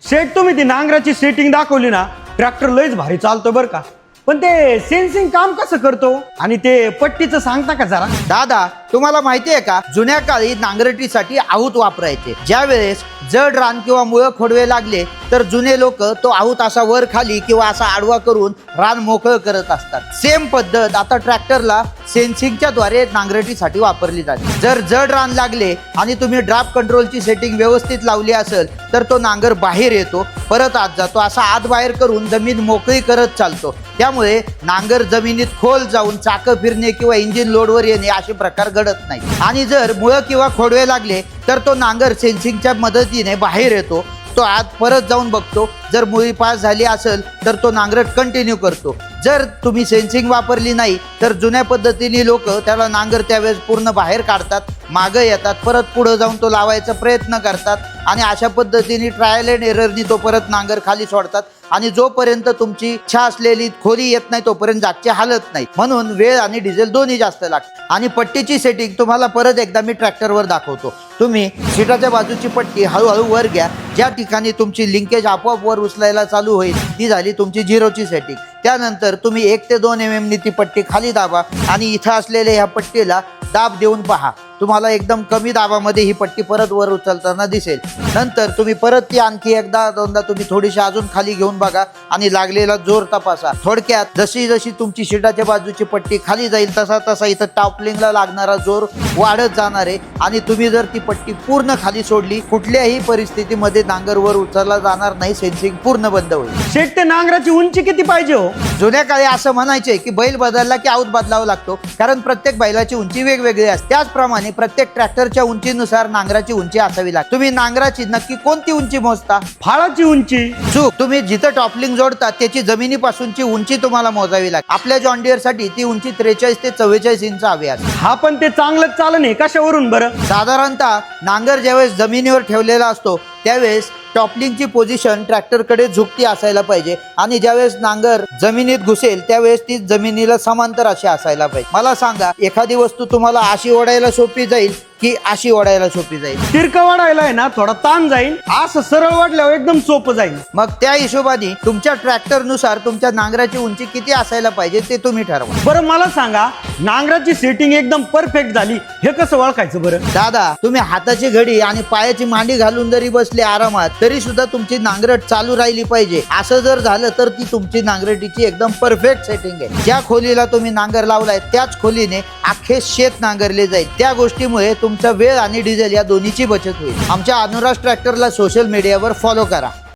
शेट तुम्ही ती नांगराची सेटिंग दाखवली ना, ट्रॅक्टर लयच भारी चालतो बरं का. पण ते सेन्सिंग काम कसं करतो आणि ते पट्टीचं सांगता का जरा. दादा तुम्हाला माहिती आहे का, जुन्या काळी नांगरटीसाठी आहूत वापरायचे. ज्या वेळेस जड रान किंवा मुळं खोडवे लागले तर जुने लोक तो आहूत असा वर खाली किंवा असा आडवा करून रान मोकळं करत असतात. सेम पद्धत आता ट्रॅक्टरला सेन्सिंगच्या द्वारे नांगरटीसाठी वापरली जाते. जर जड रान लागले आणि तुम्ही ड्राफ्ट कंट्रोलची सेटिंग व्यवस्थित लावली असेल तर तो नांगर बाहेर येतो, परत आत जातो, असा आत बाहेर करून जमीन मोकळी करत चालतो. त्यामुळे नांगर जमिनीत खोल जाऊन चाकं फिरणे किंवा इंजिन लोडवर येणे असे प्रकार घडत नाही. आणि जर मुळं किंवा खोडवे लागले तर तो नांगर सेन्सिंगच्या मदतीने बाहेर येतो, तो आत परत जाऊन बघतो. जर मुळी पास झाली असेल तर तो नांगरट कंटिन्यू करतो. जर तुम्ही सेन्सिंग वापरली नाही तर जुन्या पद्धतीने लोक त्याला नांगर त्यावेळेस पूर्ण बाहेर काढतात, मागं येतात, परत पुढं जाऊन तो लावायचा प्रयत्न करतात आणि अशा पद्धतीने ट्रायल अँड एररनी तो परत नांगर खाली सोडतात. आणि जोपर्यंत तुमची इच्छा असलेली खोली येत नाही तोपर्यंत जागचे हालत नाही. म्हणून वेळ आणि डिझेल दोन्ही जास्त लागते. आणि पट्टीची सेटिंग तुम्हाला परत एकदा मी ट्रॅक्टरवर दाखवतो. तुम्ही सीटाच्या बाजूची पट्टी हळूहळू वर घ्या. ज्या ठिकाणी तुमची लिंकेज आपोआप वर उचलायला चालू होईल ती झाली तुमची झिरोची सेटिंग. त्यानंतर तुम्ही 1 ते 2 mm नी ती पट्टी खाली दाबा आणि इथं असलेल्या ह्या पट्टीला दाब देऊन पहा. तुम्हाला एकदम कमी दाबामध्ये ही पट्टी परत वर उचलताना दिसेल. नंतर तुम्ही परत ती आणखी एकदा दोनदा तुम्ही थोडीशी अजून खाली घेऊन बघा आणि लागलेला जोर तपासा. थोडक्यात जशी जशी तुमची शिटाच्या बाजूची पट्टी खाली जाईल तसा तसा इथं टॉपलिंगला लागणारा जोर वाढत जाणार आहे. आणि तुम्ही जर ती पट्टी पूर्ण खाली सोडली कुठल्याही परिस्थितीमध्ये नांगर वर उचलला जाणार नाही, सेन्सिंग पूर्ण बंद होईल. शेट ते नांगराची उंची किती पाहिजे हो. जुन्या काळी असं म्हणायचे की बैल बदलला की आऊत बदलावा लागतो, कारण प्रत्येक बैलाची उंची वेगवेगळी असते. त्याचप्रमाणे प्रत्येक ट्रॅक्टरच्या उंचीनुसार नांगराची उंची असावी लागते. तुम्ही नांगराची नक्की कोणती उंची मोजता? फाळाची उंची. चूक. तुम्ही जिथं टॉपलिंग जोडता त्याची जमिनीपासूनची उंची तुम्हाला मोजावी लागते. आपल्या जॉन डिअर साठी ती उंची 43 ते 44 इंच हवी असते. हा पण ते चांगलंच चालन आहे कशावरून बरं. साधारणतः नांगर ज्यावेळेस जमिनीवर ठेवलेला असतो त्यावेळेस टॉपलिंगची पोझिशन ट्रॅक्टरकडे झुकती असायला पाहिजे आणि ज्यावेळेस नांगर जमिनीत घुसेल त्यावेळेस ती जमिनीला समांतर अशी असायला पाहिजे. मला सांगा, एखादी वस्तू तुम्हाला अशी ओढायला सोपी जाईल की अशी ओढायला सोपी जाईल? तिरकं वाढायला आहे ना थोडा ताण जाईल, असं सरळ वाढल्यावर एकदम सोपं जाईल. मग त्या हिशोबाने तुमच्या ट्रॅक्टरनुसार तुमच्या नांगराची उंची किती असायला पाहिजे ते तुम्ही ठरवा. बरं मला सांगा, नांगराची सेटिंग एकदम परफेक्ट झाली हे कसं ओळखायचं बरं. दादा तुम्ही हाताची घडी आणि पायाची मांडी घालून जरी बसले आरामात तरी सुद्धा तुमची नांगरट चालू राहिली पाहिजे. असं जर झालं तर ती तुमची नांगरटीची एकदम परफेक्ट सेटिंग आहे. ज्या खोलीला तुम्ही नांगर लावलाय त्याच खोलीने अख्खे शेत नांगरले जाईल. त्या गोष्टीमुळे तुमचा वेळ आणि डिझेल या दोन्हीची बचत होईल. आमच्या अनुराज ट्रॅक्टरला सोशल मीडियावर फॉलो करा.